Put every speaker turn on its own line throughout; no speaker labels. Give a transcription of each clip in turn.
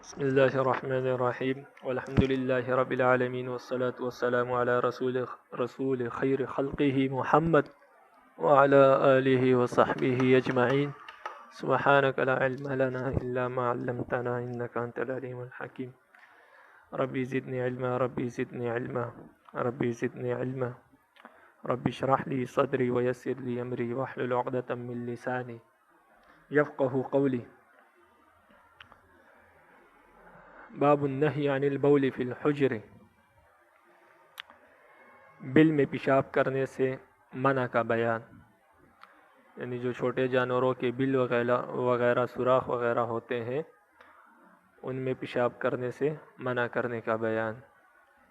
بسم الله الرحمن الرحيم والحمد لله رب العالمين والصلاة والسلام على رسول خير خلقه محمد وعلى آله وصحبه أجمعين. سبحانك لا علم لنا إلا ما علمتنا إنك أنت العليم الحكيم. ربي زدني علما ربي زدني علما ربي زدني علما ربي اشرح لي صدري ويسر لي أمري واحلل عقدة من لساني يفقه قولي. باب النهی عن البول فی الحجر، بل میں پیشاب کرنے سے منع کا بیان، یعنی جو چھوٹے جانوروں کے بل وغیرہ سوراخ وغیرہ ہوتے ہیں ان میں پیشاب کرنے سے منع کرنے کا بیان،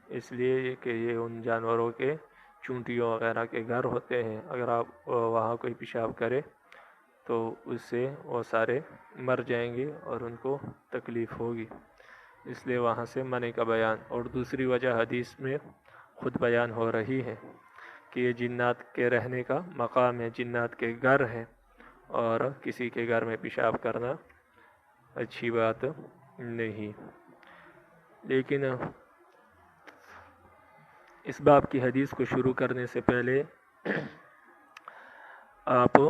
اس لیے کہ یہ ان جانوروں کے چونٹیوں وغیرہ کے گھر ہوتے ہیں، اگر آپ وہاں کوئی پیشاب کرے تو اس سے وہ سارے مر جائیں گے اور ان کو تکلیف ہوگی، اس لیے وہاں سے منع کا بیان۔ اور دوسری وجہ حدیث میں خود بیان ہو رہی ہے کہ یہ جنات کے رہنے کا مقام ہے، جنات کے گھر ہے، اور کسی کے گھر میں پیشاب کرنا اچھی بات نہیں۔ لیکن اس باب کی حدیث کو شروع کرنے سے پہلے آپ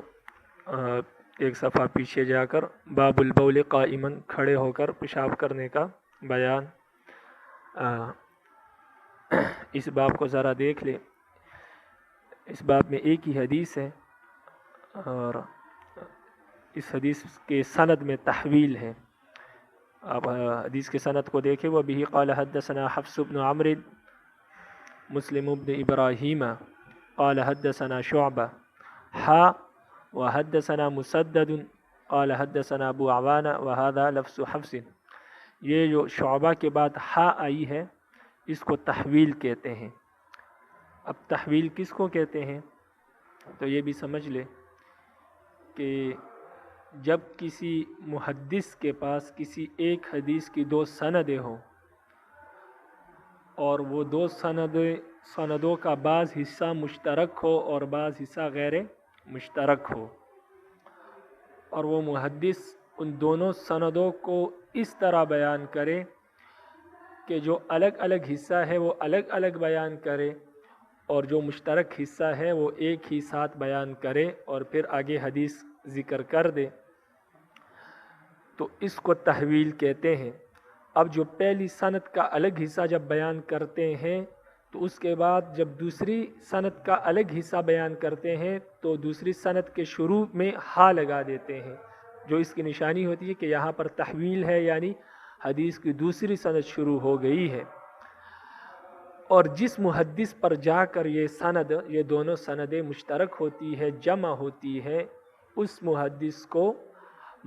ایک صفحہ پیچھے جا کر باب البول قائما، کھڑے ہو کر پیشاب کرنے کا بیان، اس باب کو ذرا دیکھ لیں۔ اس باب میں ایک ہی حدیث ہے اور اس حدیث کے سند میں تحویل ہے، آپ حدیث کے سند کو دیکھیں۔ وَبِهِ قَالَ حَدَّثَنَا حَفْصُ بْنُ عَمْرٍ مُسْلِمُ بْنُ إِبْرَاهِيمَ قَالَ حَدَّثَنَا شُعْبَةٌ وَحَدَّثَنَا مُسَدَّدٌ قَالَ حَدَّثَنَا أَبُو عَوَانَ وَهَذَا لَفْظُ حَفْصٍ۔ یہ جو شعبہ کے بعد ہا آئی ہے اس کو تحویل کہتے ہیں۔ اب تحویل کس کو کہتے ہیں تو یہ بھی سمجھ لے کہ جب کسی محدث کے پاس کسی ایک حدیث کی دو سندیں ہوں اور وہ دو سندوں کا بعض حصہ مشترک ہو اور بعض حصہ غیر مشترک ہو، اور وہ محدث ان دونوں سندوں کو اس طرح بیان کرے کہ جو الگ الگ حصہ ہے وہ الگ الگ بیان کرے اور جو مشترک حصہ ہے وہ ایک ہی ساتھ بیان کرے اور پھر آگے حدیث ذکر کر دے، تو اس کو تحویل کہتے ہیں۔ اب جو پہلی سند کا الگ حصہ جب بیان کرتے ہیں تو اس کے بعد جب دوسری سند کا الگ حصہ بیان کرتے ہیں تو دوسری سند کے شروع میں ہا لگا دیتے ہیں، جو اس کی نشانی ہوتی ہے کہ یہاں پر تحویل ہے، یعنی حدیث کی دوسری سند شروع ہو گئی ہے۔ اور جس محدث پر جا کر یہ دونوں سندیں مشترک ہوتی ہے، جمع ہوتی ہے، اس محدث کو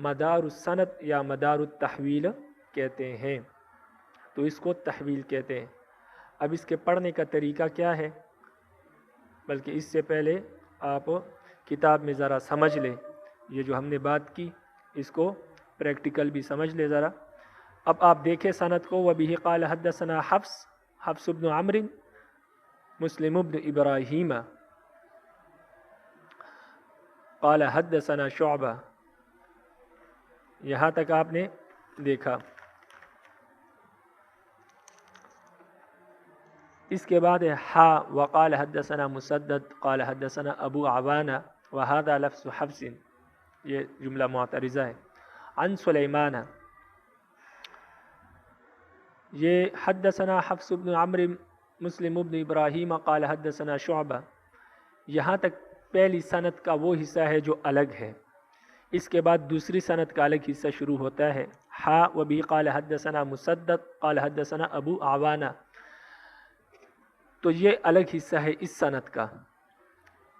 مدار السند یا مدار التحویل کہتے ہیں، تو اس کو تحویل کہتے ہیں۔ اب اس کے پڑھنے کا طریقہ کیا ہے، بلکہ اس سے پہلے آپ کتاب میں ذرا سمجھ لیں، یہ جو ہم نے بات کی اس کو پریکٹیکل بھی سمجھ لیں ذرا۔ اب آپ دیکھیں سند کو، وَبِهِ قَالَ حَدَّثَنَا حفص بن عمرٍ مسلم بن إبراهيم قال حدثنا شعبہ، یہاں تک آپ نے دیکھا۔ اس کے بعد ہا وقال حدثنا مسدد قال حدثنا ابو عوانہ وهذا لفظ حفص، یہ جملہ معترضہ ہے۔ عن سلیمان، یہ حدثنا حفص بن عمرو مسلم بن ابراہیم قال حدثنا شعبہ، یہاں تک پہلی سند کا وہ حصہ ہے جو الگ ہے۔ اس کے بعد دوسری سند کا الگ حصہ شروع ہوتا ہے، ہا وبه قال حدثنا مسدد قال حدثنا ابو عوانہ، تو یہ الگ حصہ ہے اس سند کا۔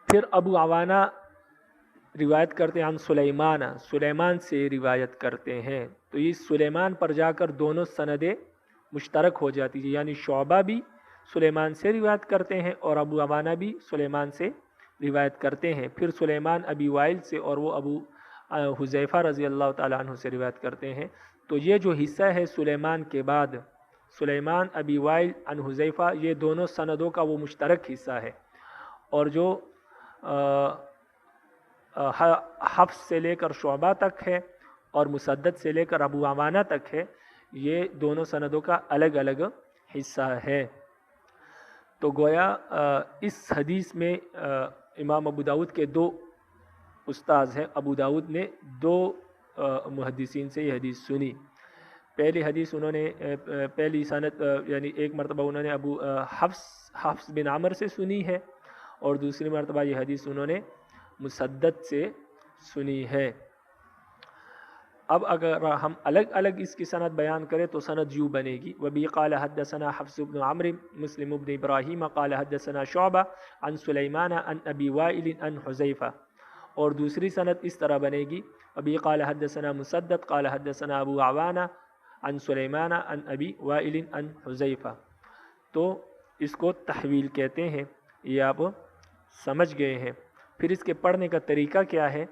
پھر ابو عوانہ روایت کرتے ہیں عن سلیمان، سلیمان سے روایت کرتے ہیں، تو یہ سلیمان پر جا کر دونوں سندیں مشترک ہو جاتی ہے، یعنی شعبہ بھی سلیمان سے روایت کرتے ہیں اور ابو عوانہ بھی سلیمان سے روایت کرتے ہیں، پھر سلیمان ابی وائل سے اور وہ ابو حذیفہ رضی اللہ تعالیٰ عنہ سے روایت کرتے ہیں۔ تو یہ جو حصہ ہے سلیمان کے بعد، سلیمان ابی وائل عن حذیفہ، یہ دونوں سندوں کا وہ مشترک حصہ ہے، اور جو حفص سے لے کر شعبہ تک ہے اور مسدد سے لے کر ابو عوانہ تک ہے، یہ دونوں سندوں کا الگ الگ حصہ ہے۔ تو گویا اس حدیث میں امام ابو داود کے دو استاذ ہیں، ابو داود نے دو محدثین سے یہ حدیث سنی۔ پہلی حدیث انہوں نے پہلی سند یعنی ایک مرتبہ انہوں نے ابو حفص بن عامر سے سنی ہے، اور دوسری مرتبہ یہ حدیث انہوں نے مسدد سے سنی ہے۔ اب اگر ہم الگ الگ اس کی سند بیان کریں تو سند یوں بنے گی: وبی قال حدثنا حفص بن عمرو مسلم بن ابراہیم قال حدثنا شعبہ عن سلیمان عن ابی وائل عن حذیفہ، اور دوسری سند اس طرح بنے گی: وبی قال حدثنا مسدد قال حدثنا ابو عوانہ عن سلیمان عن ابی وائل عن حذیفہ۔ تو اس کو تحویل کہتے ہیں، یہ آپ سمجھ گئے ہیں۔ پھر اس کے پڑھنے کا طریقہ کیا ہے؟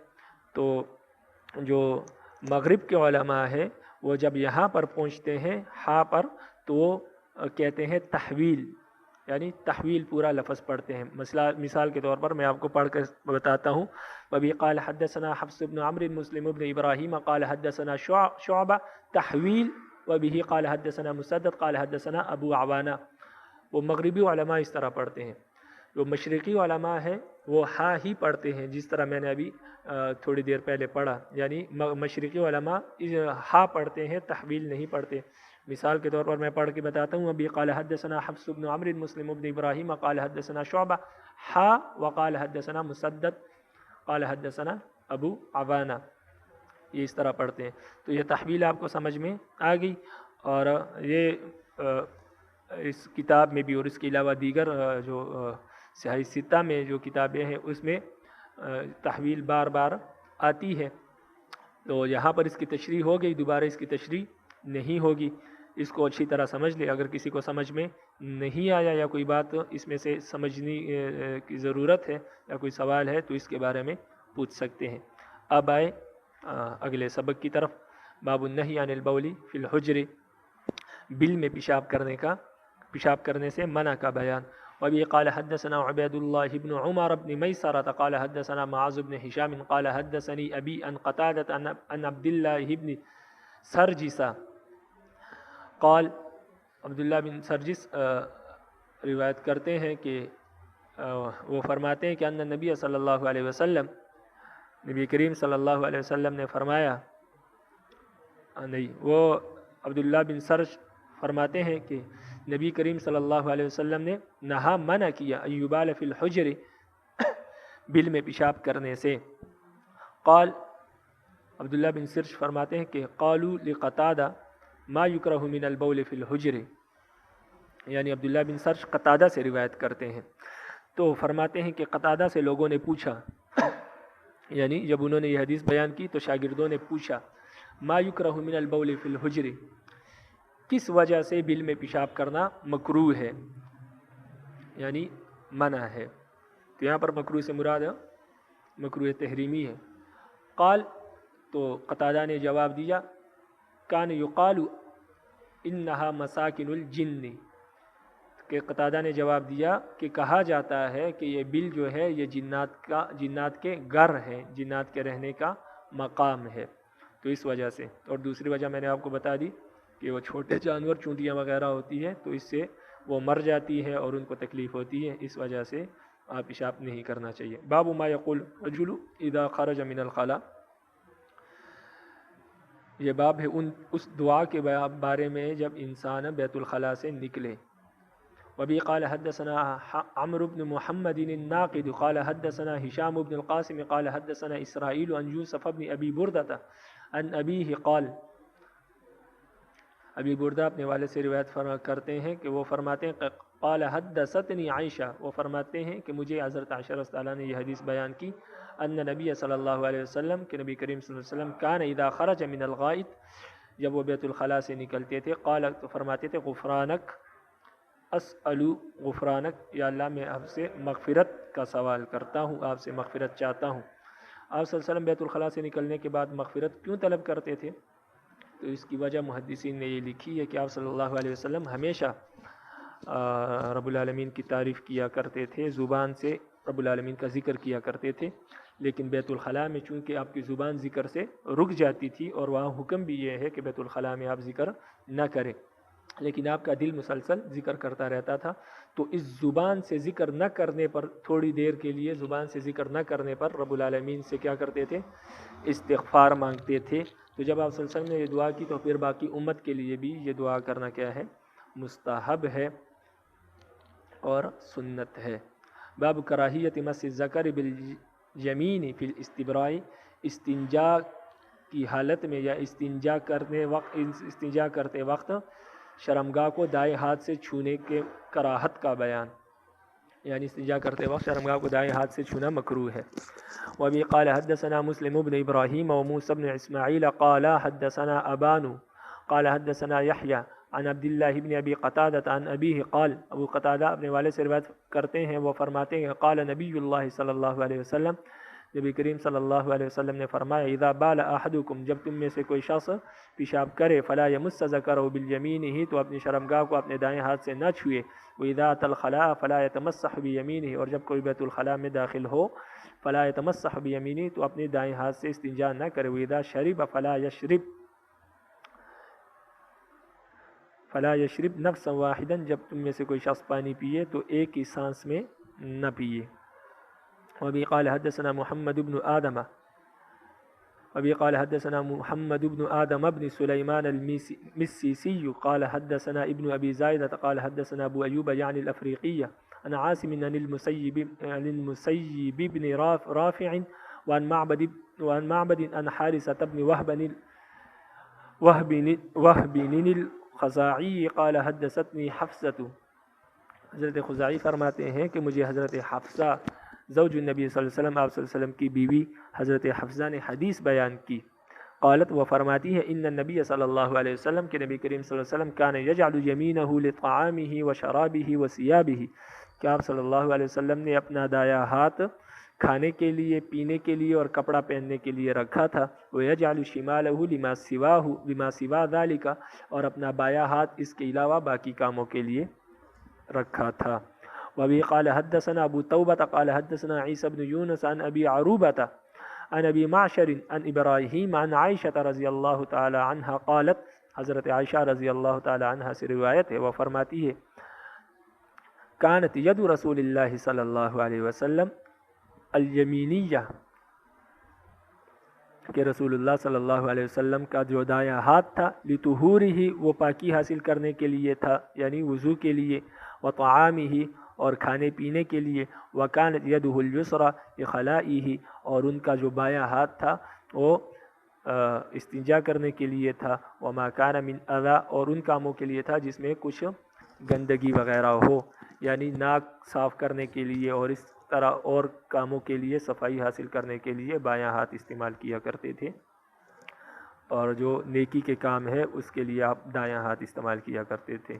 تو جو مغرب کے علماء ہیں وہ جب یہاں پر پہنچتے ہیں ہاں پر تو وہ کہتے ہیں تحویل، یعنی تحویل پورا لفظ پڑھتے ہیں۔ مثال کے طور پر میں آپ کو پڑھ کر بتاتا ہوں: وبی قال حدثنا حفص بن عمرو مسلم بن ابراہیم قال حدثنا شعبہ تحویل وبہ قال حدثنا مسدد قال حدثنا ابو عوانہ۔ وہ مغربی علماء اس طرح پڑھتے ہیں۔ جو مشرقی علماء ہیں وہ ہاں ہی پڑھتے ہیں، جس طرح میں نے ابھی تھوڑی دیر پہلے پڑھا، یعنی مشرقی علماء ہاں پڑھتے ہیں، تحویل نہیں پڑھتے۔ مثال کے طور پر میں پڑھ کے بتاتا ہوں: ابی قال حدثنا حفص بن عمرو مسلم بن ابراہیم قال حدثنا شعبہ ہا وقال حدثنا مسدد قال حدثنا ابو عوانہ۔ یہ اس طرح پڑھتے ہیں۔ تو یہ تحویل آپ کو سمجھ میں آ گئی، اور یہ اس کتاب میں بھی اور اس کے علاوہ دیگر جو صحیح ستہ میں جو کتابیں ہیں اس میں تحویل بار بار آتی ہے۔ تو یہاں پر اس کی تشریح ہو گئی، دوبارہ اس کی تشریح نہیں ہوگی۔ اس کو اچھی طرح سمجھ لے۔ اگر کسی کو سمجھ میں نہیں آیا یا کوئی بات اس میں سے سمجھنے کی ضرورت ہے یا کوئی سوال ہے تو اس کے بارے میں پوچھ سکتے ہیں۔ اب آئے اگلے سبق کی طرف۔ باب النہی عن البول فی الحجر، بل میں پیشاب کرنے سے منع کا بیان۔ وبه قال حدثنا عبید اللہ بن عمر بن میسرة قال حدثنا معاذ بن ہشام قال حدثني ابی عن قتادة عن عبد اللہ بن سرجس قال، عبداللہ بن سرجس روایت کرتے ہیں کہ وہ فرماتے ہیں کہ ان نبی صلی اللہ علیہ وسلم، نبی کریم صلی اللہ علیہ وسلم نے فرمایا، نہیں وہ عبداللہ بن سرج فرماتے ہیں کہ نبی کریم صلی اللہ علیہ وسلم نے نہا منع کیا ایبال فی الحجر، بل میں پیشاب کرنے سے۔ قال، عبداللہ بن سرج فرماتے ہیں کہ قالوا لقتادہ ما یکرہ من البول فی الحجر، یعنی عبداللہ بن سرج قتادہ سے روایت کرتے ہیں۔ تو فرماتے ہیں کہ قتادہ سے لوگوں نے پوچھا، یعنی جب انہوں نے یہ حدیث بیان کی تو شاگردوں نے پوچھا ما یکرہ من البول فی الحجر، کس وجہ سے بل میں پیشاب کرنا مکروہ ہے، یعنی منع ہے۔ تو یہاں پر مکروہ سے مراد مکروہ تحریمی ہے۔ قال، تو قتادہ نے جواب دیا، کان یقال انہا مساکن الجن، کہ قتادہ نے جواب دیا کہ کہا جاتا ہے کہ یہ بل جو ہے یہ جنات کے گھر ہے، جنات کے رہنے کا مقام ہے، تو اس وجہ سے۔ اور دوسری وجہ میں نے آپ کو بتا دی کہ وہ چھوٹے جانور چونٹیاں وغیرہ ہوتی ہیں تو اس سے وہ مر جاتی ہے اور ان کو تکلیف ہوتی ہے، اس وجہ سے آپ پیشاب نہیں کرنا چاہیے۔ باب ما یقول الرجل اذا خرج من الخلاء، یہ باب ہے اس دعا کے بارے میں جب انسان بیت الخلاء سے نکلے۔ وبی قال حدثنا عمرو بن محمد الناقد قال حدثنا هشام بن القاسم قال حدثنا اسرائیل عن یوسف بن ابی بردہ عن ابیہ قال، ابی بردہ اپنے والد سے روایت کرتے ہیں کہ وہ فرماتے ہیں قال حدثتنی عائشہ، وہ فرماتے ہیں کہ مجھے حضرت عائشہ رضی اللہ عنہا نے یہ حدیث بیان کی، ان نبی صلی اللہ علیہ وسلم، کہ نبی کریم صلی اللہ علیہ وسلم کان اذا خرج من الغائط، جب وہ بیت الخلاء سے نکلتے تھے، قال، تو فرماتے تھے غفرانک اسألو غفرانک، یا اللہ میں آپ سے مغفرت کا سوال کرتا ہوں، آپ سے مغفرت چاہتا ہوں۔ آپ صلی اللہ علیہ وسلم بیت الخلاء سے نکلنے کے بعد مغفرت کیوں طلب کرتے تھے؟ تو اس کی وجہ محدثین نے یہ لکھی ہے کہ آپ صلی اللہ علیہ وسلم ہمیشہ رب العالمین کی تعریف کیا کرتے تھے، زبان سے رب العالمین کا ذکر کیا کرتے تھے، لیکن بیت الخلاء میں چونکہ آپ کی زبان ذکر سے رک جاتی تھی اور وہاں حکم بھی یہ ہے کہ بیت الخلاء میں آپ ذکر نہ کریں، لیکن آپ کا دل مسلسل ذکر کرتا رہتا تھا، تو اس زبان سے ذکر نہ کرنے پر، تھوڑی دیر کے لیے زبان سے ذکر نہ کرنے پر رب العالمین سے کیا کرتے تھے؟ استغفار مانگتے تھے۔ تو جب آپ صلی اللہ علیہ وسلم نے یہ دعا کی تو پھر باقی امت کے لیے بھی یہ دعا کرنا کیا ہے؟ مستحب ہے اور سنت ہے۔ باب کراہیت مس الذکر بالیمین فی الاستبراء، استنجا کی حالت میں یا استنجا کرتے وقت شرمگاہ کو دائیں ہاتھ سے چھونے کے کراہت کا بیان، یعنی استنجا کرتے وقت شرمگاہ کو دائیں ہاتھ سے چھونا مکروہ ہے۔ وبی قال حدثنا مسلم بن ابراہیم وموسى بن اسماعیل قال حدثنا ابان قال حدثنا یحییٰ عن عبد اللہ بن ابی قتادہ عن ابیہ قال، ابو قتادہ اپنے والد سے روایت کرتے ہیں، وہ فرماتے ہیں قال نبی اللہ صلی اللہ علیہ وسلم، نبی کریم صلی اللہ علیہ وسلم نے فرمایا اذا بال احدکم، جب تم میں سے کوئی شخص پیشاب کرے، فلا یمس ذکرہ بالیمینہ، تو اپنی شرمگاہ کو اپنے دائیں ہاتھ سے نہ چھوئے، واذا اتى الخلاء فلا يتمسح بیمینہ، اور جب کوئی بیت الخلاء میں داخل ہو فلا يتمسح بیمینہ، تو اپنے دائیں ہاتھ سے استنجا نہ کرے، واذا شرب فلا یشرب نفسا واحدا، جب تم میں سے کوئی شخص پانی پیے تو ایک ہی سانس میں نہ پیے۔ وبی قال حدثنا محمد بن آدم بن سلیمان المسیسی قال حدثنا ابن ابی زائدہ قال حدثنا ابو ایوب یعنی الافریقی عن عاصم عن المسیب بن رافع وعن معبد عن حارثة بن وهب الخزاعی قال حدثتنی حفصۃ، حضرت خزاعی فرماتے ہیں کہ مجھے حضرت حفصہ زوج النبی صلی اللہ علیہ وسلم، آپ صلی اللہ علیہ وسلم کی بیوی حضرت حفصہ نے حدیث بیان کی، قالت، وہ فرماتی ہے ان النبی صلی اللہ علیہ وسلم کہ نبی کریم صلی اللہ علیہ وسلم کان یجعل یمینہ لطعامہ وشرابہ وثیابہ، کہ آپ صلی اللہ علیہ وسلم نے اپنا دایاں ہاتھ کھانے کے لیے، پینے کے لیے اور کپڑا پہننے کے لیے رکھا تھا، وَيَجْعَلُ شِمَالَهُ لِمَا سِوَا ذَلِكَ، اور اپنا بایاں ہاتھ اس کے علاوہ باقی کاموں کے لیے رکھا تھا۔ وَبِهِ قَالَ حَدَّثَنَا أَبُو تَوْبَةَ قَالَ حَدَّثَنَا عِيسَى بْنُ يُونُسَ عَنْ أَبِي عَرُوبَةَ عن ابی معشر عن ابراہیم عن عائشہ رضی اللہ تعالی عنہ قالت، حضرت عائشہ رضی اللہ تعالی عنہ سے روایت ہے، وہ فرماتی ہے کانت ید رسول اللہ صلی اللہ علیہ وسلم الیمینیہ، کہ رسول اللہ صلی اللہ علیہ وسلم کا جو دایاں ہاتھ تھا، لطہورہ، وہ پاکی حاصل کرنے کے لیے تھا، یعنی وضو کے لیے، وطعامہ، اور کھانے پینے کے لیے، وکانت یدہ الیسریٰ لخلائہ، اور ان کا جو بایاں ہاتھ تھا وہ استنجا کرنے کے لیے تھا، وما کان من اذی، اور ان کاموں کے لیے تھا جس میں کچھ گندگی وغیرہ ہو، یعنی ناک صاف کرنے کے لیے اور اس طرح اور کاموں کے لیے، صفائی حاصل کرنے کے لیے بایاں ہاتھ استعمال کیا کرتے تھے، اور جو نیکی کے کام ہے اس کے لیے آپ دایاں ہاتھ استعمال کیا کرتے تھے۔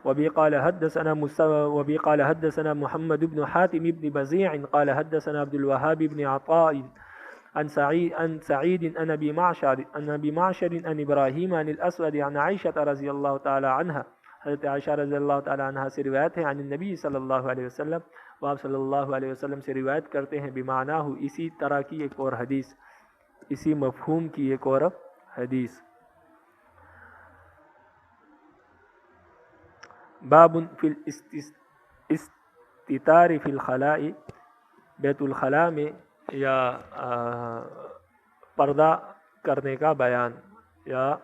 وبی قال حدثنا محمد بن حاتم بن بزیع قال حدثنا عبد الوهاب بن عطاء عن سعید عن ابی معشر عن ابراہیم عن الاسود عن عائشہ رضی اللہ تعالی عنہ، حضرت عائشہ رضی اللہ تعالی عنہ سے روایت ہے، عن النبی صلی اللہ علیہ وسلم، وہ آپ صلی اللہ علیہ وسلم سے روایت کرتے ہیں، بمعنہ اسی طرح کی ایک اور حدیث، اسی مفہوم کی ایک اور حدیث۔ باب فی الاستتار فی الخلاء، بیت الخلاء میں یا پردہ کرنے کا بیان، یا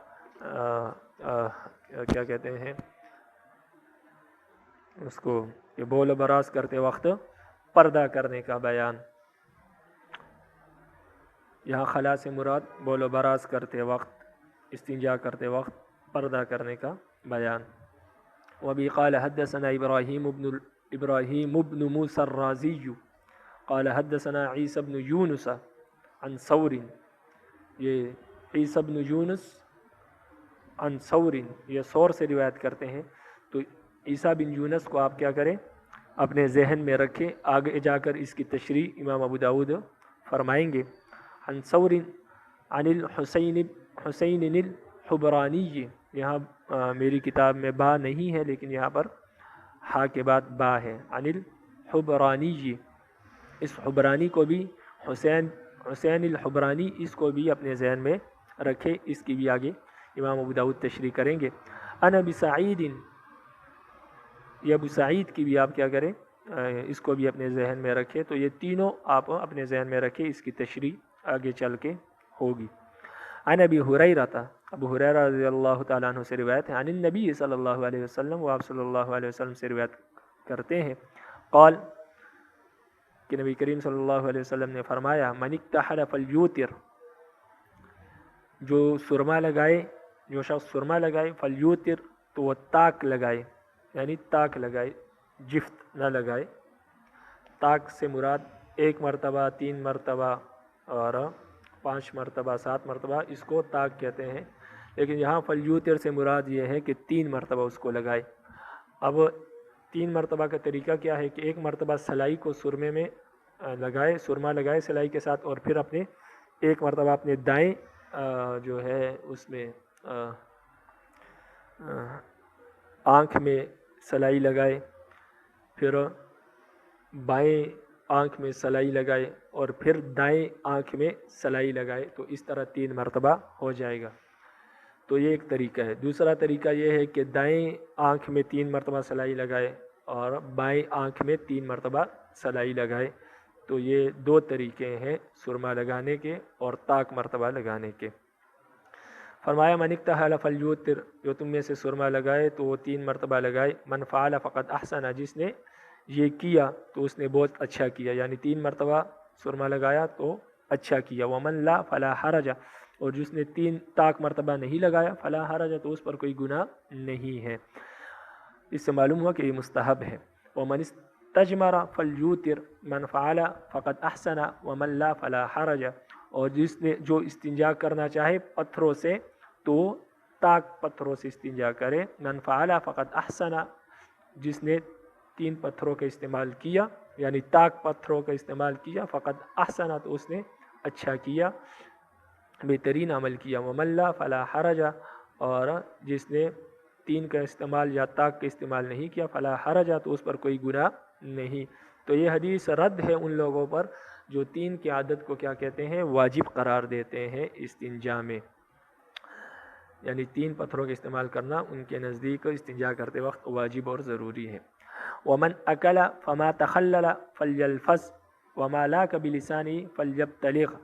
کیا کہتے ہیں اس کو، کہ بول و براز کرتے وقت پردہ کرنے کا بیان۔ یہاں خلا سے مراد بول و براز کرتے وقت، استنجا کرتے وقت پردہ کرنے کا بیان۔ وبی قال حدثنا ابراہیم بن موسى الرازی قال حدثنا عیسی بن یونس عن ثور، یہ عیسی بن یونس عن ثور، یہ ثور سے روایت کرتے ہیں، تو عیسی بن یونس کو آپ کیا کریں، اپنے ذہن میں رکھیں، آگے جا کر اس کی تشریح امام ابو داود فرمائیں گے۔ عن ثور عن حسین الحبرانی، یہاں میری کتاب میں با نہیں ہے لیکن یہاں پر ہا کے بعد با ہے، عن الحبرانی، اس حبرانی کو بھی حسین الحبرانی، اس کو بھی اپنے ذہن میں رکھے، اس کی بھی آگے امام ابو داؤد تشریح کریں گے۔ ان ابی سعید، یہ ابو سعید کی بھی آپ کیا کریں، اس کو بھی اپنے ذہن میں رکھے۔ تو یہ تینوں آپ اپنے ذہن میں رکھے، اس کی تشریح آگے چل کے ہوگی۔ عن ابی ہریرہ، ابو ہریرہ رضی اللہ تعالیٰ عنہ سے روایت ہے، عن النبی صلی اللہ علیہ وسلم، وہ آپ صلی اللہ علیہ وسلم سے روایت کرتے ہیں، قال کہ نبی کریم صلی اللہ علیہ وسلم نے فرمایا، من اکتحل فلیوتر، جو سرما لگائے، جو شخص سرما لگائے، فلیوتر تو وہ طاق لگائے، یعنی طاق لگائے، جفت نہ لگائے۔ طاق سے مراد 1 مرتبہ، 3 مرتبہ اور 5 مرتبہ، 7 مرتبہ، اس کو طاق کہتے ہیں، لیکن یہاں فلیوتر سے مراد یہ ہے کہ 3 مرتبہ اس کو لگائے۔ اب 3 مرتبہ کا طریقہ کیا ہے کہ 1 مرتبہ سلائی کو سرمے میں لگائے، سرما لگائے سلائی کے ساتھ، اور پھر اپنے 1 مرتبہ اپنے دائیں جو ہے اس میں آنکھ میں سلائی لگائے، پھر بائیں آنکھ میں سلائی لگائے، اور پھر دائیں آنکھ میں سلائی لگائے، تو اس طرح 3 مرتبہ ہو جائے گا۔ تو یہ ایک طریقہ ہے۔ دوسرا طریقہ یہ ہے کہ دائیں آنکھ میں 3 مرتبہ سلائی لگائے اور بائیں آنکھ میں 3 مرتبہ سلائی لگائے۔ تو یہ 2 طریقے ہیں سرما لگانے کے اور طاق مرتبہ لگانے کے۔ فرمایا من اکتحل فلیوتر، جو تم میں سے سرما لگائے تو وہ 3 مرتبہ لگائے، من فعل فقد احسن، جس نے یہ کیا تو اس نے بہت اچھا کیا، یعنی 3 مرتبہ سرما لگایا تو اچھا کیا۔ ومن لا فلا حرج، اور جس نے 3 طاق مرتبہ نہیں لگایا، فلا حرج، تو اس پر کوئی گناہ نہیں ہے۔ اس سے معلوم ہوا کہ یہ مستحب ہے۔ ومن استجمر فلیوتر، من فعل فقد احسن ومن لا فلا حرج، اور جس نے جو استنجا کرنا چاہے پتھروں سے تو طاق پتھروں سے استنجا کرے، من فعل فقد احسن، جس نے 3 پتھروں کا استعمال کیا، یعنی طاق پتھروں کا استعمال کیا، فقد احسن، تو اس نے اچھا کیا، بہترین عمل کیا۔ ومن لا فلا حرج، اور جس نے 3 کا استعمال یا طاق کا استعمال نہیں کیا، فلا حرج، تو اس پر کوئی گناہ نہیں۔ تو یہ حدیث رد ہے ان لوگوں پر جو 3 کی عادت کو کیا کہتے ہیں، واجب قرار دیتے ہیں استنجا میں، یعنی 3 پتھروں کا استعمال کرنا ان کے نزدیک استنجا کرتے وقت واجب اور ضروری ہے۔ ومن اکل فما تخلل فلیلفظ وما لاک بلسانہ فلیبتلغ،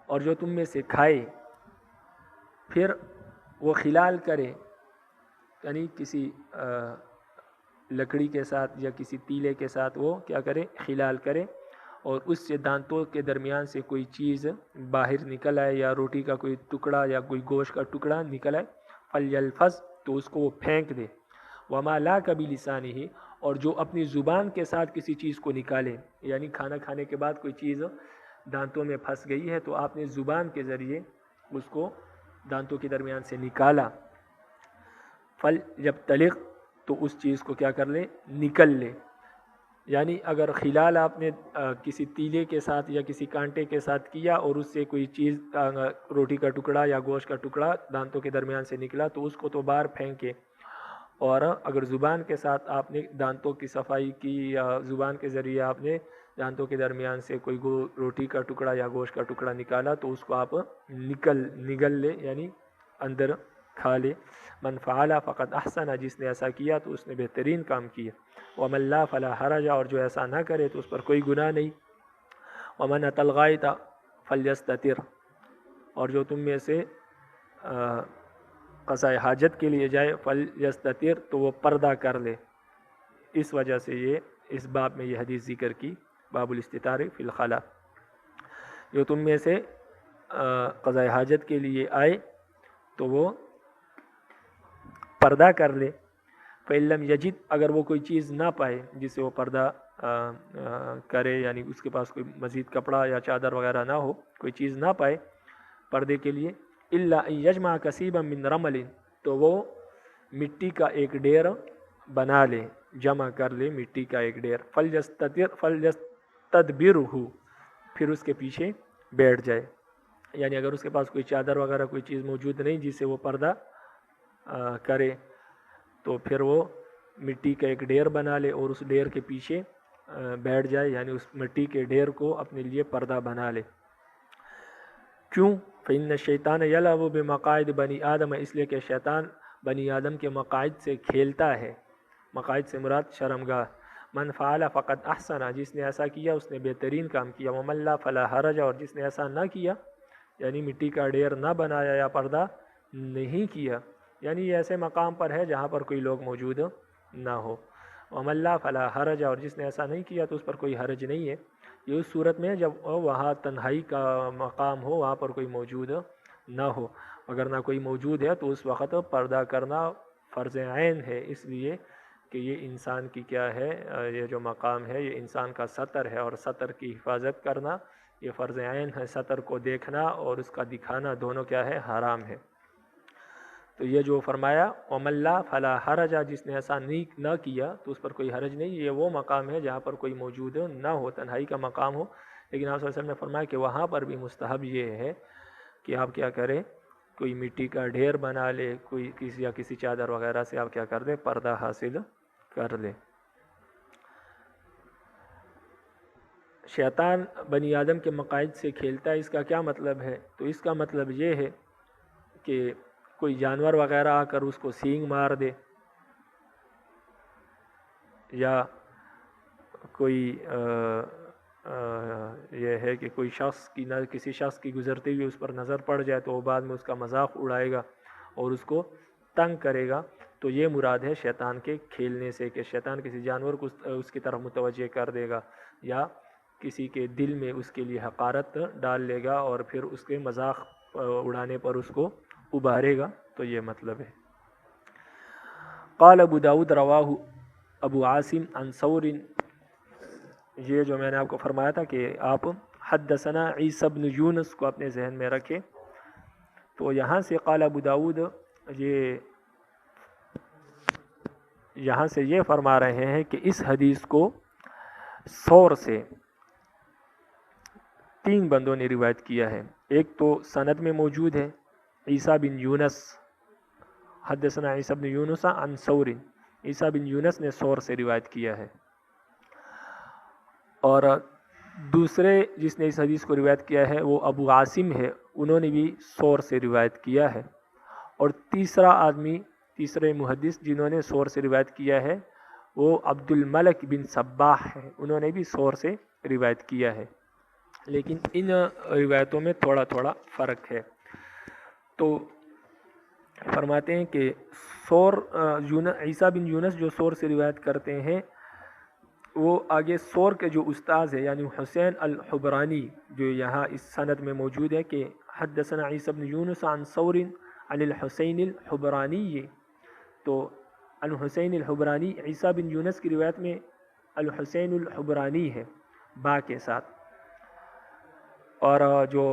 اور جو تم میں سے کھائے پھر وہ خلال کرے، یعنی کسی لکڑی کے ساتھ یا کسی تیلے کے ساتھ وہ کیا کرے، خلال کرے، اور اس سے دانتوں کے درمیان سے کوئی چیز باہر نکل آئے، یا روٹی کا کوئی ٹکڑا یا کوئی گوشت کا ٹکڑا نکل آئے، فلیلفظ، تو اس کو وہ پھینک دے۔ وما لاک بلسانہ، اور جو اپنی زبان کے ساتھ کسی چیز کو نکالے، یعنی کھانا کھانے کے بعد کوئی چیز دانتوں میں پھنس گئی ہے تو آپ نے زبان کے ذریعے اس کو دانتوں کے درمیان سے نکالا، فلیبتلغ، تو اس چیز کو کیا کر لے، نکل لے۔ یعنی اگر خلال آپ نے کسی تیلے کے ساتھ یا کسی کانٹے کے ساتھ کیا اور اس سے کوئی چیز روٹی کا ٹکڑا یا گوشت کا ٹکڑا دانتوں کے درمیان سے نکلا تو اس کو تو باہر پھینکے، اور اگر زبان کے ساتھ آپ نے دانتوں کی صفائی کی یا زبان کے ذریعے آپ نے دانتوں کے درمیان سے کوئی روٹی کا ٹکڑا یا گوشت کا ٹکڑا نکالا تو اس کو آپ نگل لے، یعنی اندر کھا لے۔ من فعل فقد احسن، جس نے ایسا کیا تو اس نے بہترین کام کیا۔ ومن لا فلا حرج، اور جو ایسا نہ کرے تو اس پر کوئی گناہ نہیں۔ ومن اتى الغائط فلیستتر، اور جو تم میں سے قضاء حاجت کے لیے جائے، فلیستتر، تو وہ پردہ کر لے۔ اس وجہ سے یہ اس باب میں یہ حدیث ذکر کی، باب الاستتار فی الخلاء۔ جو تم میں سے قضاء حاجت کے لیے آئے تو وہ پردہ کر لے۔ فإن لم یجد، اگر وہ کوئی چیز نہ پائے جس سے وہ پردہ کرے، یعنی اس کے پاس کوئی مزید کپڑا یا چادر وغیرہ نہ ہو، کوئی چیز نہ پائے پردے کے لیے، الا ان یجمع کثیبا من رمل، تو وہ مٹی کا ایک ڈھیر بنا لے، جمع کر لے مٹی کا ایک ڈھیر، فلیستدبرہ، پھر اس کے پیچھے بیٹھ جائے۔ یعنی اگر اس کے پاس کوئی چادر وغیرہ کوئی چیز موجود نہیں جس سے وہ پردہ کرے، تو پھر وہ مٹی کا ایک ڈھیر بنا لے اور اس ڈھیر کے پیچھے بیٹھ جائے، یعنی اس مٹی کے ڈھیر کو اپنے لیے پردہ بنا لے۔ کیوں؟ فإن الشیطان یلعب بمقاعد بنی آدم، اس لیے کہ شیطان بنی آدم کے مقاعد سے کھیلتا ہے۔ مقاعد سے مراد شرمگاہ۔ من فعل فقد احسن، جس نے ایسا کیا اس نے بہترین کام کیا۔ ومن لا فلا حرج، اور جس نے ایسا نہ کیا یعنی مٹی کا ڈھیر نہ بنایا یا پردہ نہیں کیا، یعنی یہ ایسے مقام پر ہے جہاں پر کوئی لوگ موجود نہ ہو۔ ومن لا فلا حرج، اور جس نے ایسا نہیں کیا تو اس پر کوئی حرج نہیں ہے۔ یہ اس صورت میں جب وہاں تنہائی کا مقام ہو، وہاں پر کوئی موجود نہ ہو۔ اگر نہ کوئی موجود ہے تو اس وقت پردہ کرنا فرض عین ہے، اس لیے کہ یہ انسان کی کیا ہے، یہ جو مقام ہے یہ انسان کا سطر ہے، اور سطر کی حفاظت کرنا یہ فرض عین ہے۔ سطر کو دیکھنا اور اس کا دکھانا دونوں کیا ہے، حرام ہے۔ تو یہ جو فرمایا ومن لا فلا حرج، جس نے ایسا نہ کیا تو اس پر کوئی حرج نہیں۔ یہ وہ مقام ہے جہاں پر کوئی موجود نہ ہو، تنہائی کا مقام ہو، لیکن آپ صلی اللہ علیہ وسلم نے فرمایا کہ وہاں پر بھی مستحب یہ ہے کہ آپ کیا کریں، کوئی مٹی کا ڈھیر بنا لے، کوئی کسی چادر وغیرہ سے آپ کیا کر دیں، پردہ حاصل کر لے۔ شیطان بنی آدم کے مقاعد سے کھیلتا ہے، اس کا کیا مطلب ہے؟ تو اس کا مطلب یہ ہے کہ کوئی جانور وغیرہ آ کر اس کو سینگ مار دے، یا کوئی یہ ہے کہ کوئی شخص کی کسی شخص کی گزرتے ہوئے اس پر نظر پڑ جائے تو وہ بعد میں اس کا مذاق اڑائے گا اور اس کو تنگ کرے گا۔ تو یہ مراد ہے شیطان کے کھیلنے سے، کہ شیطان کسی جانور کو اس کی طرف متوجہ کر دے گا، یا کسی کے دل میں اس کے لیے حقارت ڈال لے گا اور پھر اس کے مذاق اڑانے پر اس کو ابھارے گا، تو یہ مطلب ہے۔ قال ابو داود رواہ ابو عاصم عن ثور، یہ جو میں نے آپ کو فرمایا تھا کہ آپ حدثنا عیسی بن یونس کو اپنے ذہن میں رکھیں، تو یہاں سے قال ابو داود یہاں سے یہ فرما رہے ہیں کہ اس حدیث کو ثور سے 3 بندوں نے روایت کیا ہے۔ ایک تو سند میں موجود ہے عیسی بن یونس، حدثنا عیسی بن یونس عن ثور، عیسی بن یونس نے ثور سے روایت کیا ہے، اور دوسرے جس نے اس حدیث کو روایت کیا ہے وہ ابو عاصم ہے، انہوں نے بھی ثور سے روایت کیا ہے، اور تیسرے محدث جنہوں نے ثور سے روایت کیا ہے وہ عبد الملک بن صباح ہے، انہوں نے بھی ثور سے روایت کیا ہے، لیکن ان روایتوں میں تھوڑا تھوڑا فرق ہے۔ تو فرماتے ہیں کہ عیسی بن یونس جو ثور سے روایت کرتے ہیں، وہ آگے ثور کے جو استاذ ہے یعنی حسین الحبرانی، جو یہاں اس سند میں موجود ہے کہ حدثنا عیسی بن یونس عن ثور عن الحسین الحبرانی، تو الحسین الحبرانی عیسی بن یونس کی روایت میں الحسین الحبرانی ہے با کے ساتھ، اور جو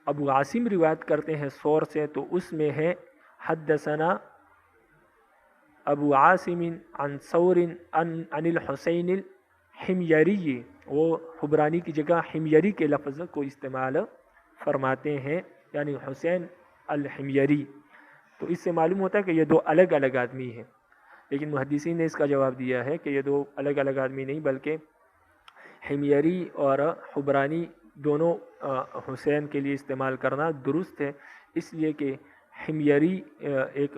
ابو عاصم روایت کرتے ہیں ثور سے تو اس میں ہے حدثنا ابو عاصم عن ثور عن الحسین الحميري، وہ حبرانی کی جگہ حميري کے لفظ کو استعمال فرماتے ہیں، یعنی حسین الحميري۔ تو اس سے معلوم ہوتا ہے کہ یہ 2 الگ الگ آدمی ہیں، لیکن محدثین نے اس کا جواب دیا ہے کہ یہ 2 الگ الگ آدمی نہیں، بلکہ حميري اور حبرانی دونوں حسین کے لیے استعمال کرنا درست ہے، اس لیے کہ حميري ایک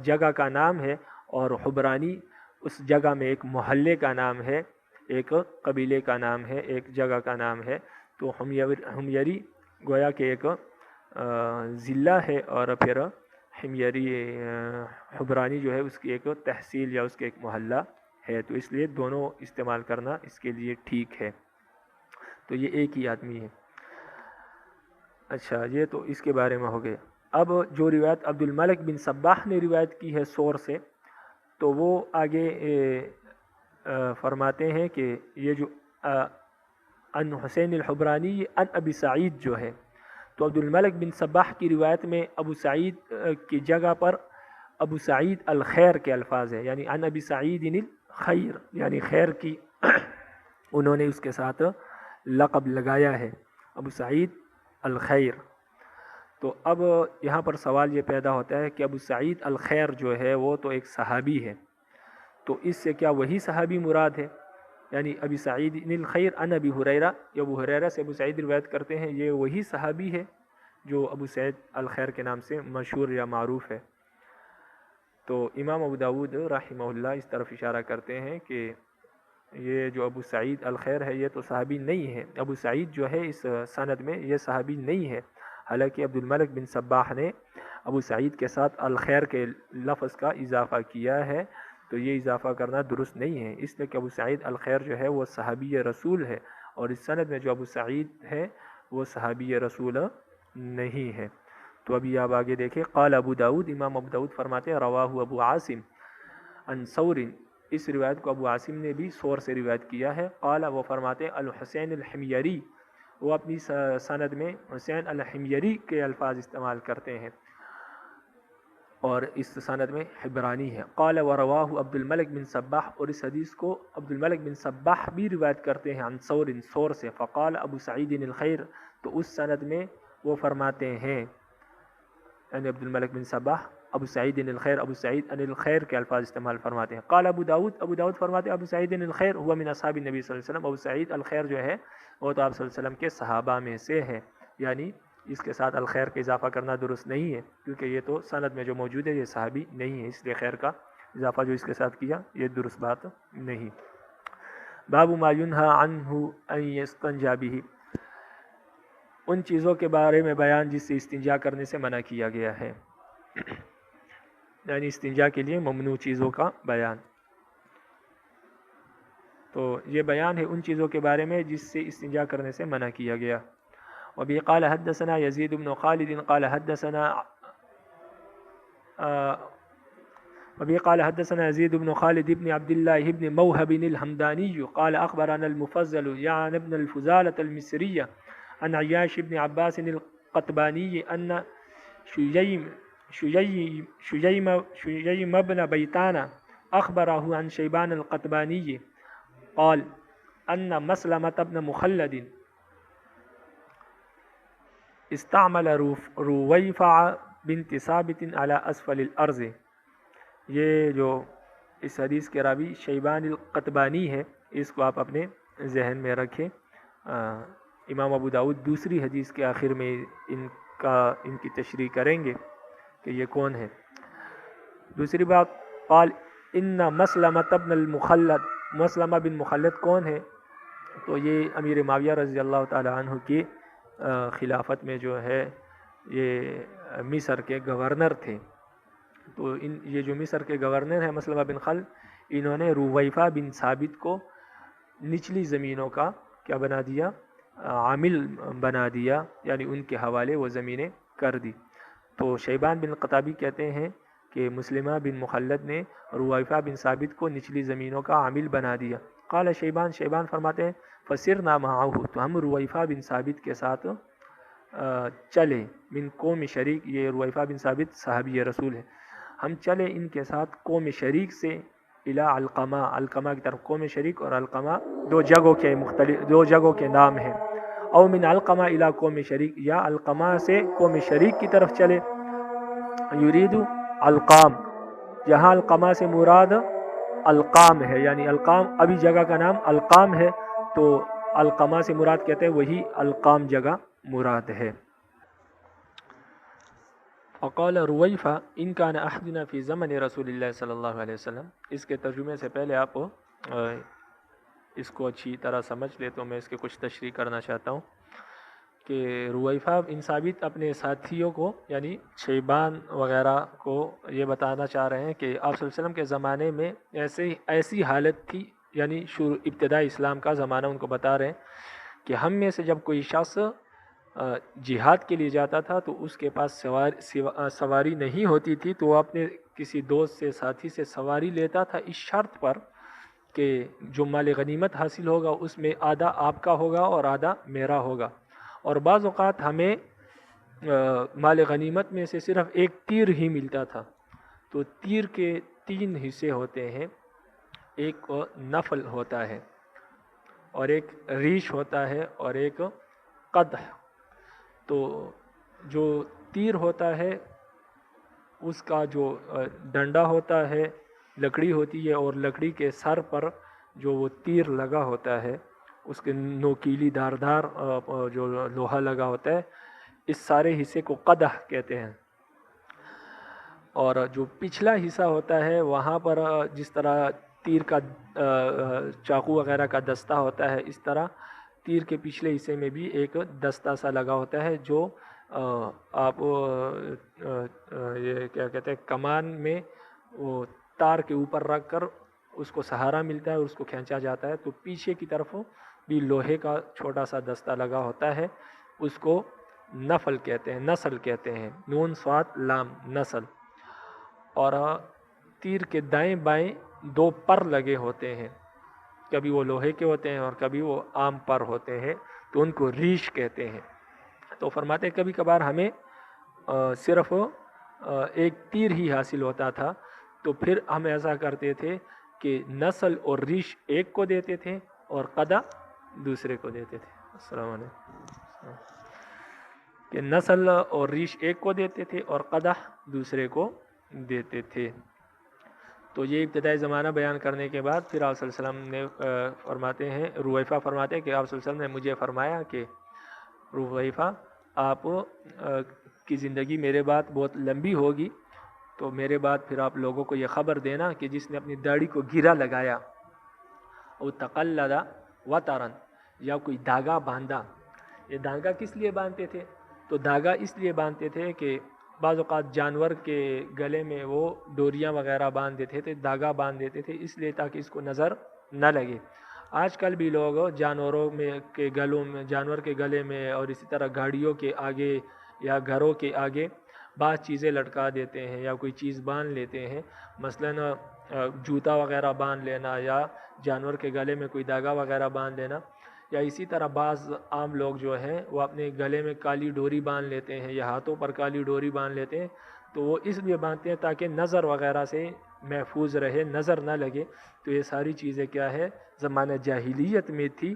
جگہ کا نام ہے اور حبرانی اس جگہ میں ایک محلے کا نام ہے، ایک قبیلے کا نام ہے، ایک جگہ کا نام ہے۔ تو حميري گویا کہ ایک ضلع ہے، اور پھر حميري حبرانی جو ہے اس کی ایک تحصیل یا اس کے ایک محلہ ہے، تو اس لیے دونوں استعمال کرنا اس کے لیے ٹھیک ہے۔ تو یہ ایک ہی آدمی ہے۔ اچھا، یہ تو اس کے بارے میں ہو گئے۔ اب جو روایت عبد الملک بن صباح نے روایت کی ہے ثور سے، تو وہ آگے فرماتے ہیں کہ یہ جو ان حسین الحبرانی ان ابی سعید جو ہے، تو عبد الملک بن صباح کی روایت میں ابو سعید کی جگہ پر ابو سعید الخیر کے الفاظ ہیں، یعنی ان ابی سعید الخیر، یعنی خیر کی انہوں نے اس کے ساتھ لقب لگایا ہے، ابو سعید الخیر۔ تو اب یہاں پر سوال یہ پیدا ہوتا ہے کہ ابو سعید الخیر جو ہے وہ تو ایک صحابی ہے، تو اس سے کیا وہی صحابی مراد ہے؟ یعنی ابی سعید الخیر ان ابی ہریرہ، یہ ابو ہریرہ سے ابو سعید روایت کرتے ہیں، یہ وہی صحابی ہے جو ابو سعید الخیر کے نام سے مشہور یا معروف ہے۔ تو امام ابو داود رحمہ اللہ اس طرف اشارہ کرتے ہیں کہ یہ جو ابو سعید الخیر ہے یہ تو صحابی نہیں ہے، ابو سعید جو ہے اس سند میں یہ صحابی نہیں ہے، حالانکہ عبد الملک بن صباح نے ابو سعید کے ساتھ الخیر کے لفظ کا اضافہ کیا ہے، تو یہ اضافہ کرنا درست نہیں ہے، اس لیے کہ ابو سعید الخیر جو ہے وہ صحابی رسول ہے، اور اس سند میں جو ابو سعید ہے وہ صحابی رسول نہیں ہے۔ تو ابھی آپ آگے دیکھیں، قال ابو داود، امام ابو داود فرماتے ہیں رواہ ابو عاصم عن ثور، اس روایت کو ابو عاصم نے بھی ثور سے روایت کیا ہے، قال وہ فرماتے ہیں الحسین الحمیری، وہ اپنی سند میں حسین الحمیری کے الفاظ استعمال کرتے ہیں، اور اس سند میں حبرانی ہے۔ قال ورواہ عبد الملک بن صباح، اور اس حدیث کو عبد الملک بن صباح بھی روایت کرتے ہیں عن ثور، ثور سے، فقال ابو سعید الخیر، تو اس سند میں وہ فرماتے ہیں، یعنی عبد الملک بن صباح ابو سعید الخیر، ابو سعید الخیر کے الفاظ استعمال فرماتے ہیں۔ قال ابو داود، ابو داود فرماتے ہیں ابو سعید الخیر هو من اصحاب النبی صلی اللہ علیہ وسلم، ابو سعید الخیر جو ہے وہ تو آپ صلی اللہ علیہ وسلم کے صحابہ میں سے ہے، یعنی اس کے ساتھ الخیر کا اضافہ کرنا درست نہیں ہے، کیونکہ یہ تو سند میں جو موجود ہے یہ صحابی نہیں ہے، اس لیے خیر کا اضافہ جو اس کے ساتھ کیا یہ درست بات نہیں۔ باب ما ینہی عنہ ان یستنجی بہ، ان چیزوں کے بارے میں بیان جس سے استنجا کرنے سے منع کیا گیا ہے، یعنی استنجا کے لیے ممنوع چیزوں کا بیان۔ تو یہ بیان ہے ان چیزوں کے بارے میں جس سے استنجا کرنے سے منع کیا گیا۔ وبه قال حدثنا يزيد بن خالد قال حدثنا وبه قال حدثنا يزيد بن خالد بن عبد الله بن موهب الحمداني قال أخبرنا المفضل يعني ابن الفزالة المصرية عن عياش بن عباس القطباني أن شييم بن بيتان أخبره عن شيبان القطباني قال أن مسلمة بن مخلد استعمل رویفع بنت ثابت على اسفل الارض، یہ جو اس حدیث کے راوی شیبان القطبانی ہے اس کو آپ اپنے ذہن میں رکھیں۔ امام ابو داود دوسری حدیث کے آخر میں ان کی تشریح کریں گے کہ یہ کون ہے۔ دوسری بات، قال ان مسلمة بن المخلد، مسلمہ بن مخلد کون ہے؟ تو یہ امیر معاویہ رضی اللہ تعالی عنہ کی خلافت میں جو ہے یہ مصر کے گورنر تھے، تو یہ جو مصر کے گورنر ہیں مسلمہ بن خلد، انہوں نے رویفہ بن ثابت کو نچلی زمینوں کا کیا بنا دیا، عامل بنا دیا، یعنی ان کے حوالے وہ زمینیں کر دی۔ تو شیبان بن قطابی کہتے ہیں کہ مسلمہ بن مخلد نے رویفہ بن ثابت کو نچلی زمینوں کا عامل بنا دیا۔ قال شیبان فرماتے ہیں فسرنا معه، تو ہم رویفہ بن ثابت کے ساتھ چلے، من قوم شریک، یہ رویفہ بن ثابت صحابی رسول ہے، ہم چلے ان کے ساتھ قوم شریک سے الی علقمہ، علقمہ کی طرف۔ قوم شریک اور علقمہ دو جگہوں کے نام ہیں، او من علقمہ الی قوم شریک، یا علقمہ سے قوم شریک کی طرف چلے، یرید علقام، یہاں علقمہ سے مراد القام ہے، یعنی القام ابھی جگہ کا نام القام ہے، تو علقمہ سے مراد کہتے ہیں وہی القام جگہ مراد ہے۔ وقال رویفہ ان کان احدنا فی زمن رسول اللہ صلی اللہ علیہ وسلم، اس کے ترجمے سے پہلے آپ اس کو اچھی طرح سمجھ لے تو میں اس کے کچھ تشریح کرنا چاہتا ہوں کہ رویفہ بن ثابت اپنے ساتھیوں کو یعنی شیبان وغیرہ کو یہ بتانا چاہ رہے ہیں کہ آپ صلی اللہ علیہ وسلم کے زمانے میں ایسی حالت تھی، یعنی ابتدائی اسلام کا زمانہ ان کو بتا رہے ہیں کہ ہم میں سے جب کوئی شخص جہاد کے لیے جاتا تھا تو اس کے پاس سواری نہیں ہوتی تھی، تو وہ اپنے کسی دوست سے ساتھی سے سواری لیتا تھا، اس شرط پر کہ جو مال غنیمت حاصل ہوگا اس میں آدھا آپ کا ہوگا اور آدھا میرا ہوگا، اور بعض اوقات ہمیں مال غنیمت میں سے صرف ایک تیر ہی ملتا تھا، تو تیر کے 3 حصے ہوتے ہیں، ایک نفل ہوتا ہے اور ایک ریش ہوتا ہے اور ایک قدح۔ تو جو تیر ہوتا ہے اس کا جو ڈنڈا ہوتا ہے لکڑی ہوتی ہے، اور لکڑی کے سر پر جو وہ تیر لگا ہوتا ہے اس کے نوکیلی داردار جو لوہا لگا ہوتا ہے، اس سارے حصے کو قدح کہتے ہیں. اور جو پچھلا حصہ ہوتا ہے وہاں پر جس طرح تیر کا چاقو وغیرہ کا دستہ ہوتا ہے، اس طرح تیر کے پچھلے حصے میں بھی ایک دستہ سا لگا ہوتا ہے جو آپ یہ کیا کہتے ہیں کمان میں وہ تار کے اوپر رکھ کر اس کو سہارا ملتا ہے اور اس کو کھینچا جاتا ہے. تو پیچھے کی طرف بھی لوہے کا چھوٹا سا دستہ لگا ہوتا ہے، اس کو نفل کہتے ہیں، نسل کہتے ہیں، نون صاد لام نسل. اور تیر کے دائیں بائیں 2 پر لگے ہوتے ہیں، کبھی وہ لوہے کے ہوتے ہیں اور کبھی وہ عام پر ہوتے ہیں، تو ان کو ریش کہتے ہیں. تو فرماتے ہیں کبھی کبھار ہمیں صرف ایک تیر ہی حاصل ہوتا تھا، تو پھر ہم ایسا کرتے تھے کہ نسل اور ریش ایک کو دیتے تھے اور قدح دوسرے کو دیتے تھے. السلام علیکم. کہ نسل اور ریش ایک کو دیتے تھے اور قدح دوسرے کو دیتے تھے. تو یہ ابتدائی زمانہ بیان کرنے کے بعد پھر آپ صلی اللہ علیہ وسلم نے فرماتے ہیں، رویفہ فرماتے ہیں کہ آپ صلی اللہ علیہ وسلم نے مجھے فرمایا کہ رویفہ آپ کی زندگی میرے بعد بہت لمبی ہوگی، تو میرے بعد پھر آپ لوگوں کو یہ خبر دینا کہ جس نے اپنی داڑھی کو گرا لگایا او تقلد وطرن، یا کوئی دھاگا باندھا. یہ دھاگا کس لیے باندھتے تھے؟ تو دھاگا اس لیے باندھتے تھے کہ بعض اوقات جانور کے گلے میں وہ ڈوریاں وغیرہ باندھ دیتے تھے، دھاگا باندھ دیتے تھے، اس لیے تاکہ اس کو نظر نہ لگے. آج کل بھی لوگ جانوروں کے گلوں میں، جانور کے گلے میں اور اسی طرح گاڑیوں کے آگے یا گھروں کے آگے بعض چیزیں لٹکا دیتے ہیں یا کوئی چیز باندھ لیتے ہیں، مثلاً جوتا وغیرہ باندھ لینا یا جانور کے گلے میں کوئی دھاگا وغیرہ باندھ لینا، یا اسی طرح بعض عام لوگ جو ہیں وہ اپنے گلے میں کالی ڈوری باندھ لیتے ہیں یا ہاتھوں پر کالی ڈوری باندھ لیتے ہیں. تو وہ اس لیے باندھتے ہیں تاکہ نظر وغیرہ سے محفوظ رہے، نظر نہ لگے. تو یہ ساری چیزیں کیا ہے، زمانہ جاہلیت میں تھی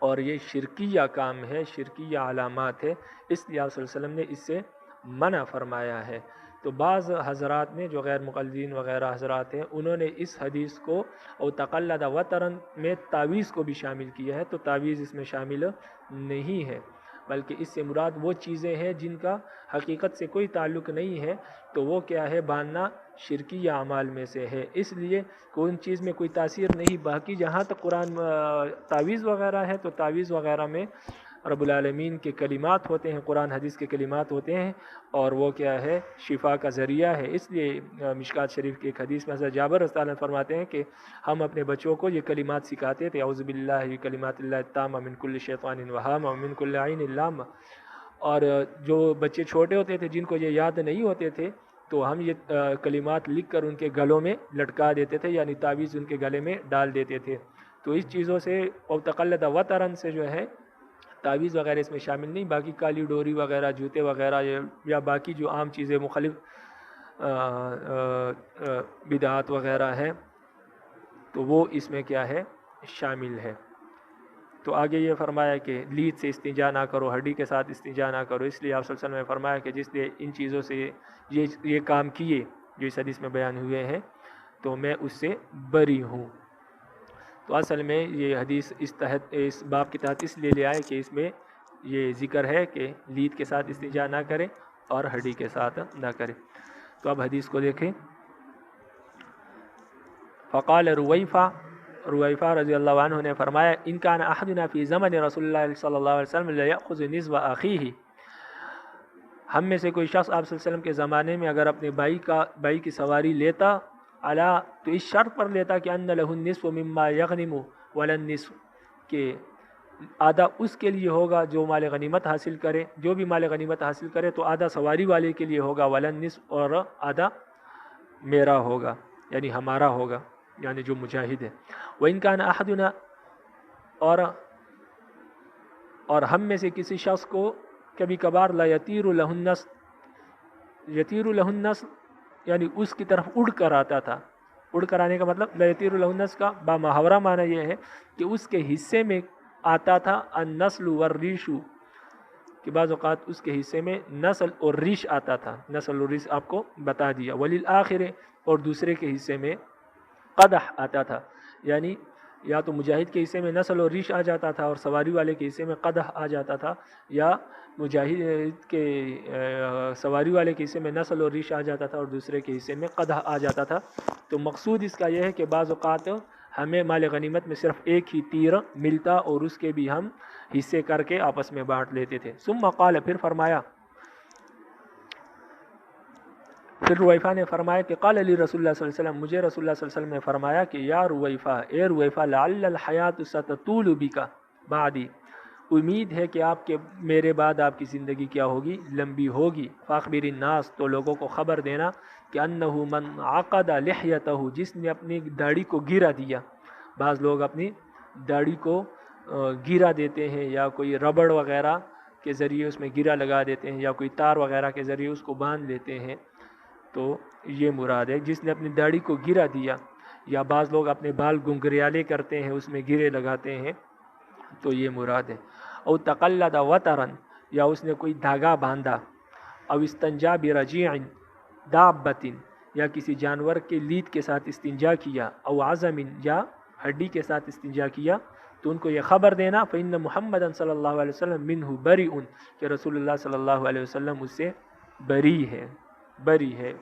اور یہ شرکیہ کام ہے، شرکیہ علامات ہے، اس لیے آپ صلی اللہ علیہ وسلم نے اس سے منع فرمایا ہے. تو بعض حضرات نے جو غیر مقلدین وغیرہ حضرات ہیں، انہوں نے اس حدیث کو او تقلد وطرن میں تعویذ کو بھی شامل کیا ہے. تو تعویذ اس میں شامل نہیں ہے، بلکہ اس سے مراد وہ چیزیں ہیں جن کا حقیقت سے کوئی تعلق نہیں ہے. تو وہ کیا ہے، باندھنا شرکی اعمال میں سے ہے، اس لیے کوئی ان چیز میں کوئی تاثیر نہیں. باقی جہاں تک قرآن تعویذ وغیرہ ہے تو تعویذ وغیرہ میں رب العالمین کے کلمات ہوتے ہیں، قرآن حدیث کے کلمات ہوتے ہیں، اور وہ کیا ہے، شفا کا ذریعہ ہے. اس لیے مشکات شریف کی ایک حدیث میں حضرت جابر رضی اللہ عنہ فرماتے ہیں کہ ہم اپنے بچوں کو یہ کلمات سکھاتے تھے، اعوذ باللہ بکلمات اللہ التامہ من کل شیطان وہامہ ومن کل عین لامہ. اور جو بچے چھوٹے ہوتے تھے جن کو یہ یاد نہیں ہوتے تھے تو ہم یہ کلمات لکھ کر ان کے گلوں میں لٹکا دیتے تھے، یعنی تعویذ ان کے گلے میں ڈال دیتے تھے. تو اس چیزوں سے او تقلد وطرن سے جو ہے تعویذ وغیرہ اس میں شامل نہیں. باقی کالی ڈوری وغیرہ، جوتے وغیرہ یا باقی جو عام چیزیں مختلف بدعات وغیرہ ہیں تو وہ اس میں کیا ہے، شامل ہے. تو آگے یہ فرمایا کہ لید سے استنجا نہ کرو، ہڈی کے ساتھ استنجا نہ کرو. اس لیے آپ صلی اللہ علیہ وسلم نے فرمایا کہ جس نے ان چیزوں سے یہ کام کیے جو اس حدیث میں بیان ہوئے ہیں تو میں اس سے بری ہوں. تو اصل میں یہ حدیث اس باب کے تحت اس لیے لے آئے کہ اس میں یہ ذکر ہے کہ لید کے ساتھ استنجا نہ کرے اور ہڈی کے ساتھ نہ کرے. تو اب حدیث کو دیکھیں. فقال رویفہ رضی اللہ عنہ نے فرمایا ان کان احدنا فی زمن رسول اللہ صلی اللہ علیہ وسلم لیأخذ نصف اخیہ، ہم میں سے کوئی شخص آپ صلی اللہ علیہ وسلم کے زمانے میں اگر اپنے بھائی کی سواری لیتا، علا تو اس شرط پر لیتا کہ ان لہ النصف مما یغنم ولا النصف، کہ آدھا اس کے لیے ہوگا جو مال غنیمت حاصل کرے، جو بھی مال غنیمت حاصل کرے تو آدھا سواری والے کے لیے ہوگا، ولا النصف اور آدھا میرا ہوگا یعنی ہمارا ہوگا، یعنی جو مجاہد ہے. وَإِنْ كَانَ أَحَدُنَا اور ہم میں سے کسی شخص کو کبھی کبھار لا یطیر لہ النصر، یطیر لہ النصر یعنی اس کی طرف اڑ کر آتا تھا. اڑ کر آنے کا مطلب لا یطیر لہ النصر کا بامحاورہ معنی یہ ہے کہ اس کے حصے میں آتا تھا النسل والریش، کہ بعض اوقات اس کے حصے میں نسل اور ریش آتا تھا. نسل اور ریش آپ کو بتا دیا. ولیلآخر اور دوسرے کے حصے میں قدح آتا تھا، یعنی یا تو مجاہد کے حصے میں نسل اور ریش آ جاتا تھا اور سواری والے کے حصے میں قدح آ جاتا تھا، یا مجاہد کے سواری والے کے حصے میں نسل اور ریش آ جاتا تھا اور دوسرے کے حصے میں قدح آ جاتا تھا۔ تو مقصود اس کا یہ ہے کہ بعض اوقات ہمیں مال غنیمت میں صرف ایک ہی تیر ملتا اور اس کے بھی ہم حصے کر کے آپس میں بانٹ لیتے تھے۔ ثم قال، پھر فرمایا، پھر رویفہ نے فرمایا کہ قال علی رسول اللہ صلی اللہ علیہ وسلم، مجھے رسول اللہ صلی اللہ علیہ وسلم نے فرمایا کہ یا رویفہ، اے رویفہ، لعل الحیات ستطول بک بعدی، امید ہے کہ آپ کے میرے بعد آپ کی زندگی کیا ہوگی، لمبی ہوگی۔ فاخبر الناس، تو لوگوں کو خبر دینا کہ انہ من عقد لحیتہ، جس نے اپنی داڑھی کو گرا دیا۔ بعض لوگ اپنی داڑھی کو گرا دیتے ہیں، یا کوئی ربڑ وغیرہ کے ذریعے اس میں گرا لگا دیتے ہیں، یا کوئی تار وغیرہ کے ذریعے اس کو باندھ لیتے ہیں، تو یہ مراد ہے جس نے اپنی داڑھی کو گرا دیا۔ یا بعض لوگ اپنے بال گنگریالے کرتے ہیں، اس میں گرے لگاتے ہیں، تو یہ مراد ہے۔ او تقلد وطرن، یا اس نے کوئی دھاگا باندھا۔ او استنجا برجیع دابۃ، یا کسی جانور کے لید کے ساتھ استنجا کیا۔ او عظم، یا ہڈی کے ساتھ استنجا کیا، تو ان کو یہ خبر دینا فإن محمد صلی اللہ علیہ وسلم منہ بریء، کہ رسول اللہ صلی اللہ علیہ وسلم اس سے بری ہے، بری ہے،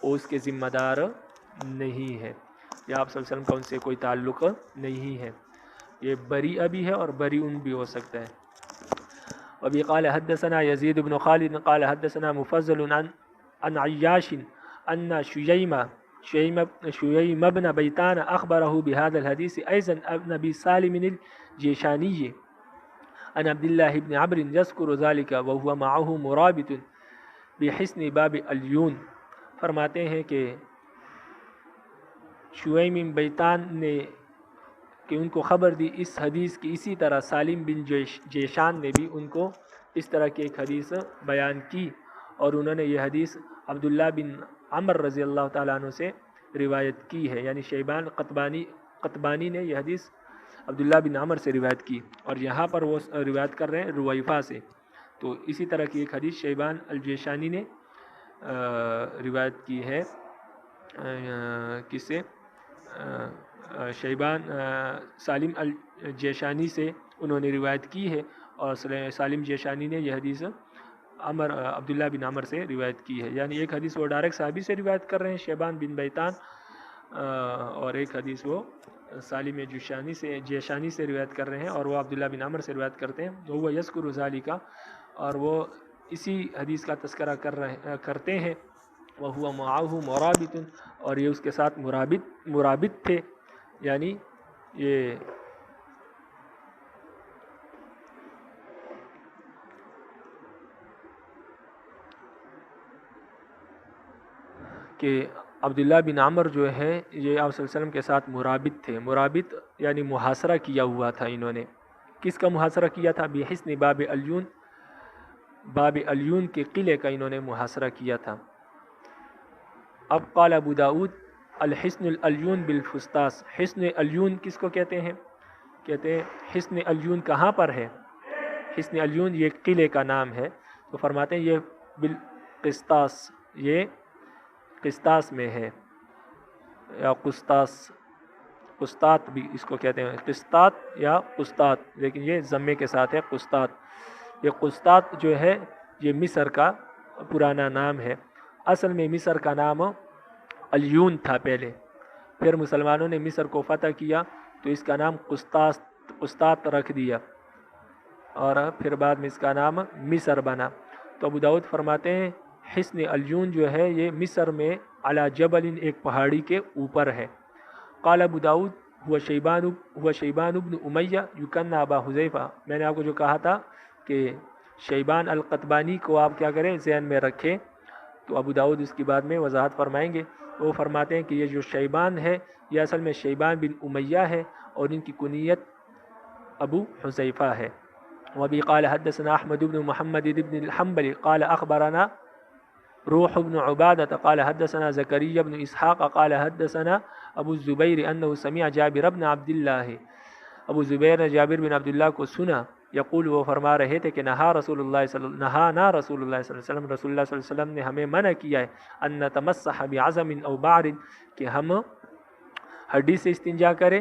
وہ اس کے ذمہ دار نہیں ہے، یا آپ صلی اللہ علیہ وسلم کا ان سے کوئی تعلق نہیں ہے۔ یہ بری ابھی ہے اور بری ان بھی ہو سکتا ہے۔ وبی قال حدثنا یزید بن خالد قال حدثنا مفضل عن عیاش ان شیم بن بیتان اخبره بهذا الحديث ايضا ابن ابي سالم الجيشاني عن عبد الله بن عمرو يذكر ذلك وهو معه مرابط بحسن باب اليون۔ فرماتے ہیں کہ شعیم بیتان نے کہ ان کو خبر دی اس حدیث کی، اسی طرح سالم بن جیشان نے بھی ان کو اس طرح کی ایک حدیث بیان کی، اور انہوں نے یہ حدیث عبداللہ بن عمر رضی اللہ تعالیٰ عنہ سے روایت کی ہے، یعنی شیبان قطبانی نے یہ حدیث عبداللہ بن عمر سے روایت کی، اور یہاں پر وہ روایت کر رہے ہیں رویفہ سے۔ تو اسی طرح کی ایک حدیث شیبان الجیشانی نے روایت کی ہے، کس سے؟ شیبان سالم الجیشانی سے انہوں نے روایت کی ہے، اور سالم جیشانی نے یہ حدیث عبداللہ بن عمر سے روایت کی ہے، یعنی ایک حدیث وہ ڈائریکٹ صحابی سے روایت کر رہے ہیں شیبان بن بیتان، اور ایک حدیث وہ سالم جیشانی سے روایت کر رہے ہیں، اور وہ عبداللہ بن عمر سے روایت کرتے ہیں۔ وہ یذکر ذالک، اور وہ اسی حدیث کا تذکرہ کرتے ہیں، وہو معہ مرابط، اور یہ اس کے ساتھ مرابط تھے، یعنی یہ کہ عبداللہ بن عمر جو ہے یہ آپ صلی اللہ علیہ وسلم کے ساتھ مرابط تھے۔ مرابط یعنی محاصرہ کیا ہوا تھا انہوں نے۔ کس کا محاصرہ کیا تھا؟ بحسن باب الیون، باب الیون کے قلعے کا انہوں نے محاصرہ کیا تھا۔ اب قال ابو داود الحسن الیون بالفسطاس، حسن الیون کس کو کہتے ہیں؟ کہتے ہیں حسن الیون کہاں پر ہے؟ حسن الیون یہ قلعے کا نام ہے، تو فرماتے ہیں یہ بالقسطاس، یہ قسطاس میں ہے، یا قسطاط بھی اس کو کہتے ہیں، قسطاط یا قسطاط، لیکن یہ ضمے کے ساتھ ہے قسطاط۔ یہ قسطاط جو ہے یہ مصر کا پرانا نام ہے، اصل میں مصر کا نام الیون تھا پہلے، پھر مسلمانوں نے مصر کو فتح کیا تو اس کا نام قسطاط رکھ دیا، اور پھر بعد میں اس کا نام مصر بنا۔ تو ابو داؤد فرماتے ہیں حسن الیون جو ہے یہ مصر میں علی جبل، ایک پہاڑی کے اوپر ہے۔ قال ابو داؤد هو شیبان بن امیہ یکنى ابا حذیفہ، میں نے آپ کو جو کہا تھا کہ شیبان القطبانی کو آپ کیا کریں ذہن میں رکھیں، تو ابو داؤد اس کی بعد میں وضاحت فرمائیں گے۔ وہ فرماتے ہیں کہ یہ جو شیبان ہے یہ اصل میں شیبان بن امیہ ہے، اور ان کی کنیت ابو حذیفہ ہے۔ وبی قال حدثنا احمد بن محمد بن الحنبل قال اخبرنا روح بن عبادة قال حدثنا زكريا بن اسحاق قال حدثنا ابو الزبیر انه سمع جابر بن عبد اللہ، ابو زبیر نے جابر بن عبداللہ کو سنا، یقول وہ فرما رہے تھے کہ نہا رسول اللہ صلی اللہ علیہ وسلم، رسول اللہ صلی اللہ علیہ وسلم نے ہمیں منع کیا ہے ان نتمسح بعظم او بعر، کہ ہم ہڈی سے استنجا کریں،